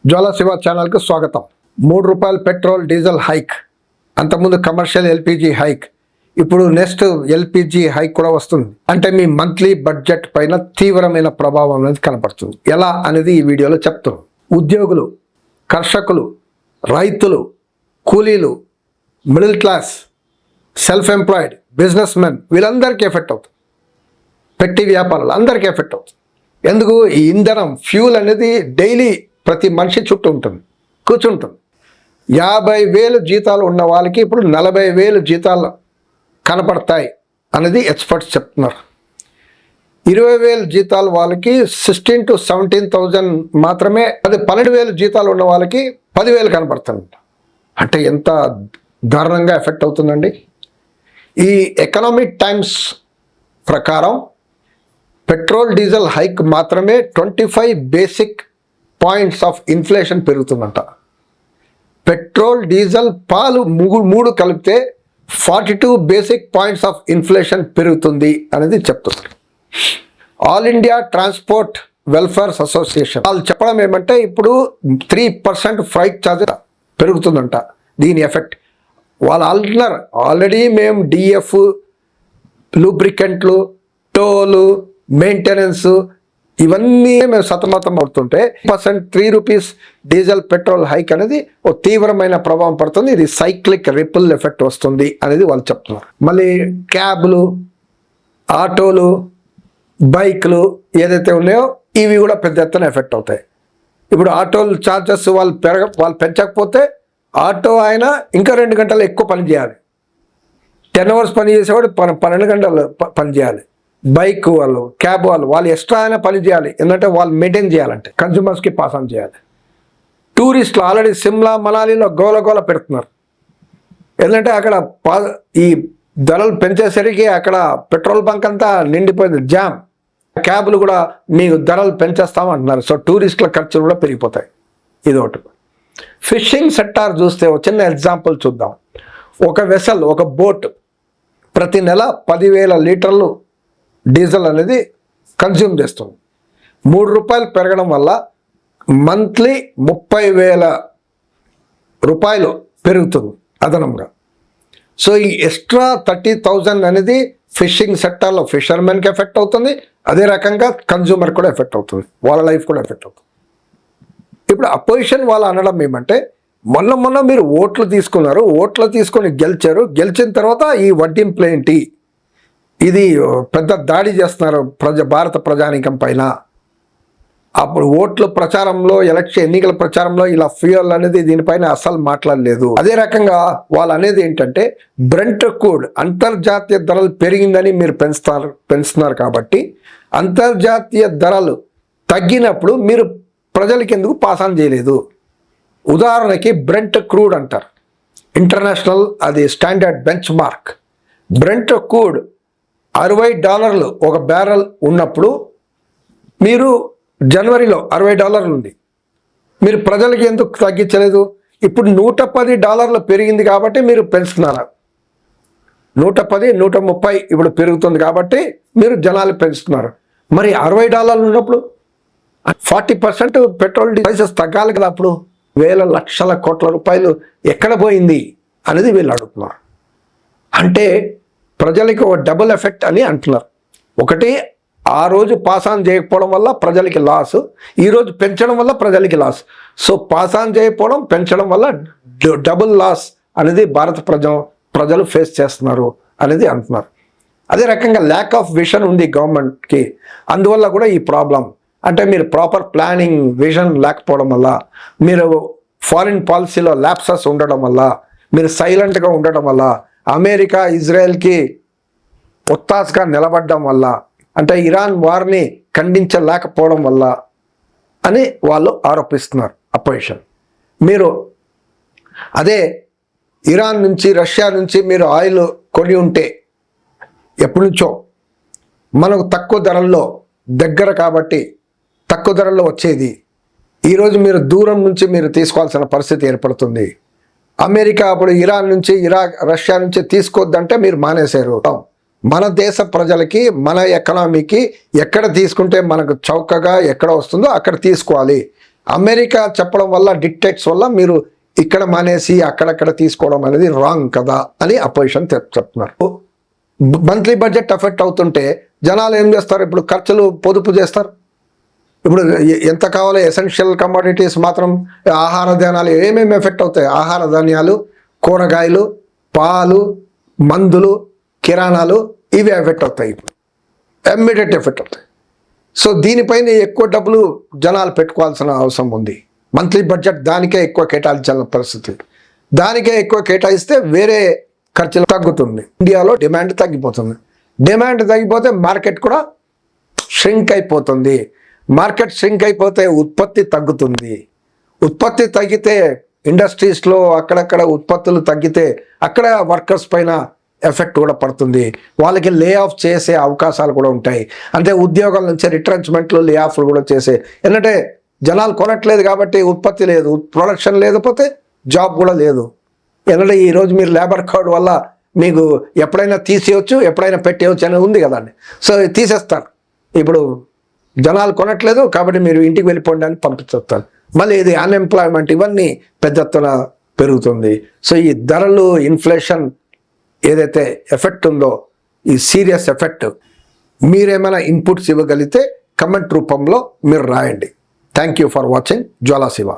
జ్వాలా శివ ఛానల్కు స్వాగతం. ₹3 petrol diesel hike, అంతకుముందు కమర్షియల్ ఎల్పిజి హైక్, ఇప్పుడు నెక్స్ట్ ఎల్పిజి హైక్ కూడా వస్తుంది. అంటే మీ మంత్లీ బడ్జెట్ పైన తీవ్రమైన ప్రభావం అనేది కనపడుతుంది. ఎలా అనేది ఈ వీడియోలో చెప్తున్నాం. ఉద్యోగులు, కర్షకులు, రైతులు, కూలీలు, middle class, self employed, business men వీళ్ళందరికీ ఎఫెక్ట్ అవుతుంది. పెట్టి వ్యాపారాలు అందరికీ ఎఫెక్ట్ అవుతుంది. ఎందుకు? ఈ ఇంధనం ఫ్యూల్ అనేది డైలీ ప్రతి మనిషి చుట్టూ ఉంటుంది, కూర్చుంటుంది. 50,000 జీతాలు ఉన్న వాళ్ళకి ఇప్పుడు 40,000 జీతాలు కనపడతాయి అనేది ఎక్స్పర్ట్స్ చెప్తున్నారు. 20,000 జీతాలు వాళ్ళకి 16,000 to 17,000 మాత్రమే, అది 12,000 జీతాలు ఉన్న వాళ్ళకి 10,000 కనపడుతుంది. అంటే ఎంత దారుణంగా ఎఫెక్ట్ అవుతుందండి. ఈ ఎకనామిక్ టైమ్స్ ప్రకారం పెట్రోల్ డీజిల్ హైక్ మాత్రమే 25 బేసిక్ పాయింట్స్ ఆఫ్ ఇన్ఫ్లేషన్ పెరుగుతుందంట. పెట్రోల్, డీజిల్, పాలు మూడు కలిపితే 42 బేసిక్ పాయింట్స్ ఆఫ్ ఇన్ఫ్లేషన్ పెరుగుతుంది అనేది చెప్తున్నారు. All India transport welfares association వాళ్ళు చెప్పడం ఏమంటే ఇప్పుడు 3% ఫ్రైట్ ఛార్జ్ పెరుగుతుందంట. దీని ఎఫెక్ట్ వాళ్ళు అంటున్నారు, ఆల్రెడీ మేము డిఎఫ్, లూబ్రికెంట్లు, టోలు, మెయింటెనెన్స్ ఇవన్నీ మేము సతమతం అవుతుంటే ₹3 డీజిల్ పెట్రోల్ హైక్ అనేది ఓ తీవ్రమైన ప్రభావం పడుతుంది. ఇది సైక్లిక్ రిపుల్ ఎఫెక్ట్ వస్తుంది అనేది వాళ్ళు చెప్తున్నారు. మళ్ళీ క్యాబ్లు, ఆటోలు, బైక్లు ఏదైతే ఉన్నాయో ఇవి కూడా పెద్ద ఎత్తున ఎఫెక్ట్ అవుతాయి. ఇప్పుడు ఆటోలు ఛార్జెస్ వాళ్ళు పెంచకపోతే ఆటో ఆయన ఇంకా 2 గంటలు ఎక్కువ పని చేయాలి. 10 hours పని చేసేవాడు 12 గంటలు పని చేయాలి. బైక్ వాళ్ళు, క్యాబ్ వాళ్ళు ఎక్స్ట్రా అయినా పని చేయాలి. ఎందుకంటే వాళ్ళు మెయింటైన్ చేయాలంటే కన్జ్యూమర్స్కి పాస్ ఆన్ చేయాలి. టూరిస్టులు ఆల్రెడీ సిమ్లా, మనాలిలో గోల పెడుతున్నారు. ఎందుకంటే అక్కడ ఈ ధరలు పెంచేసరికి అక్కడ పెట్రోల్ బంక్ అంతా నిండిపోయింది, జామ్. క్యాబ్లు కూడా మీకు ధరలు పెంచేస్తామంటున్నారు. సో టూరిస్టుల ఖర్చులు కూడా పెరిగిపోతాయి. ఇది ఒకటి. ఫిషింగ్ సెక్టార్ చూస్తే ఒక చిన్న ఎగ్జాంపుల్ చూద్దాం. ఒక వెసల్, ఒక బోట్ ప్రతి నెల 10,000 లీటర్లు డీజిల్ అనేది కన్జ్యూమ్ చేస్తుంది. ₹3 పెరగడం వల్ల మంత్లీ ₹30,000 పెరుగుతుంది అదనంగా. సో ఈ ఎక్స్ట్రా 30,000 అనేది ఫిషింగ్ సెక్టార్లో ఫిషర్మెన్కి ఎఫెక్ట్ అవుతుంది. అదే రకంగా కన్జ్యూమర్ కూడా ఎఫెక్ట్ అవుతుంది, వాళ్ళ లైఫ్ కూడా ఎఫెక్ట్ అవుతుంది. ఇప్పుడు అపోజిషన్ వాళ్ళు అనడం ఏమంటే, మొన్న మీరు ఓట్లు తీసుకున్నారు, ఓట్లు తీసుకొని గెలిచిన తర్వాత ఈ వడ్డింపులు ఏంటి, ఇది పెద్ద దాడి చేస్తున్నారు భారత ప్రజానీకం పైన. అప్పుడు ఓట్ల ప్రచారంలో, ఎన్నికల ప్రచారంలో ఇలా ఫ్యూయల్ అనేది దీనిపైన అసలు మాట్లాడలేదు. అదే రకంగా వాళ్ళు అనేది ఏంటంటే, బ్రెంట్ క్రూడ్ అంతర్జాతీయ ధరలు పెరిగిందని మీరు పెంచుతున్నారు కాబట్టి అంతర్జాతీయ ధరలు తగ్గినప్పుడు మీరు ప్రజలకి ఎందుకు పాస్ ఆన్ చేయలేదు? ఉదాహరణకి బ్రెంట్ క్రూడ్ అంటారు, ఇంటర్నేషనల్ అది standard bench mark. Brent crude $60 ఒక బ్యారెల్ ఉన్నప్పుడు మీరు జనవరిలో $60 ఉంది, మీరు ప్రజలకి ఎందుకు తగ్గించలేదు? ఇప్పుడు $110 పెరిగింది కాబట్టి మీరు పెంచుతున్నారు. 110, 130 ఇప్పుడు పెరుగుతుంది కాబట్టి మీరు జనాలు పెంచుతున్నారు. మరి $60 ఉన్నప్పుడు 40% పెట్రోల్ ప్రైసెస్ తగ్గాలి కదా. అప్పుడు వేల లక్షల కోట్ల రూపాయలు ఎక్కడ పోయింది అనేది వీళ్ళు అడుగుతున్నారు. అంటే ప్రజలకి ఒక డబుల్ ఎఫెక్ట్ అని అంటున్నారు. ఒకటి, ఆ రోజు పాస్ ఆన్ చేయకపోవడం వల్ల ప్రజలకి లాస్, ఈరోజు పెంచడం వల్ల ప్రజలకి లాస్. సో పాస్ ఆన్ చేయకపోవడం, పెంచడం వల్ల డబుల్ లాస్ అనేది భారత ప్రజలు ఫేస్ చేస్తున్నారు అనేది అంటున్నారు. అదే రకంగా ల్యాక్ ఆఫ్ విజన్ ఉంది గవర్నమెంట్కి, అందువల్ల కూడా ఈ ప్రాబ్లం. అంటే మీరు ప్రాపర్ ప్లానింగ్, విజన్ లేకపోవడం వల్ల, మీరు ఫారిన్ పాలసీలో ల్యాప్సెస్ ఉండడం వల్ల, మీరు సైలెంట్గా ఉండడం వల్ల, అమెరికా ఇజ్రాయెల్కి ఒత్తాసుగా నిలబడడం వల్ల, అంటే ఇరాన్ వార్ని ఖండించలేకపోవడం వల్ల అని వాళ్ళు ఆరోపిస్తున్నారు అపోజిషన్. మీరు అదే ఇరాన్ నుంచి, రష్యా నుంచి మీరు ఆయిల్ కొని ఉంటే ఎప్పటి నుంచో మనకు తక్కువ ధరల్లో, దగ్గర కాబట్టి తక్కువ ధరల్లో వచ్చేది, ఈరోజు మీరు దూరం నుంచి మీరు తీసుకోవాల్సిన పరిస్థితి ఏర్పడుతుంది. అమెరికా అప్పుడు ఇరాన్ నుంచి, రష్యా నుంచి తీసుకోవద్దంటే మీరు మానేశారు. మన దేశ ప్రజలకి, మన ఎకనామీకి ఎక్కడ తీసుకుంటే మనకు చౌకగా ఎక్కడ వస్తుందో అక్కడ తీసుకోవాలి. అమెరికా చెప్పడం వల్ల డిక్టేట్స్ వల్ల మీరు ఇక్కడ మానేసి అక్కడక్కడ తీసుకోవడం అనేది రాంగ్ కదా అని అపోజిషన్ చెప్తున్నారు. మంత్లీ బడ్జెట్ ఎఫెక్ట్ అవుతుంటే జనాలు ఏం చేస్తారు? ఇప్పుడు ఖర్చులు పొదుపు చేస్తారు. ఇప్పుడు ఎంత కావాలో ఎసెన్షియల్ కమోడిటీస్ మాత్రం ఆహార ధాన్యాలు ఏమేమి ఎఫెక్ట్ అవుతాయి? ఆహార ధాన్యాలు, కూరగాయలు, పాలు, మందులు, కిరాణాలు ఇవి ఎఫెక్ట్ అవుతాయి. ఇప్పుడు ఇమ్మీడియట్ ఎఫెక్ట్ అవుతాయి. సో దీనిపైన ఎక్కువ డబ్బులు జనాలు పెట్టుకోవాల్సిన అవసరం ఉంది. మంత్లీ బడ్జెట్ దానికే ఎక్కువ కేటాయించాల్సిన పరిస్థితి. దానికే ఎక్కువ కేటాయిస్తే వేరే ఖర్చులు తగ్గుతుంది. ఇండియాలో డిమాండ్ తగ్గిపోతుంది. డిమాండ్ తగ్గిపోతే మార్కెట్ కూడా ష్రింక్ అయిపోతుంది. మార్కెట్ ష్రింక్ అయిపోతే ఉత్పత్తి తగ్గుతుంది. ఉత్పత్తి తగ్గితే ఇండస్ట్రీస్లో అక్కడక్కడ ఉత్పత్తులు తగ్గితే అక్కడ వర్కర్స్ పైన ఎఫెక్ట్ కూడా పడుతుంది. వాళ్ళకి లే ఆఫ్ చేసే అవకాశాలు కూడా ఉంటాయి. అంటే ఉద్యోగాల నుంచి రిట్రెంచ్మెంట్లు, లే ఆఫ్లు కూడా చేసే, ఎందుకంటే జనాలు కొనట్లేదు కాబట్టి ఉత్పత్తి లేదు, ప్రొడక్షన్ లేకపోతే జాబ్ కూడా లేదు. ఎందుకంటే ఈరోజు మీరు లేబర్ కార్డ్ వల్ల మీకు ఎప్పుడైనా తీసేయచ్చు, ఎప్పుడైనా పెట్టేయచ్చు అనేది ఉంది కదండి. సో తీసేస్తారు. ఇప్పుడు జనాలు కొనట్లేదు కాబట్టి మీరు ఇంటికి వెళ్ళిపోండి అని పంపించేస్తారు. మళ్ళీ ఇది అన్ఎంప్లాయ్మెంట్ ఇవన్నీ పెద్ద ఎత్తున పెరుగుతుంది. సో ఈ ధరలు, ఇన్ఫ్లేషన్ ఏదైతే ఎఫెక్ట్ ఉందో, ఈ సీరియస్ ఎఫెక్ట్, మీరేమైనా ఇన్పుట్స్ ఇవ్వగలిగితే కమెంట్ రూపంలో మీరు రాయండి. Thank you for watching Jwala Shiva.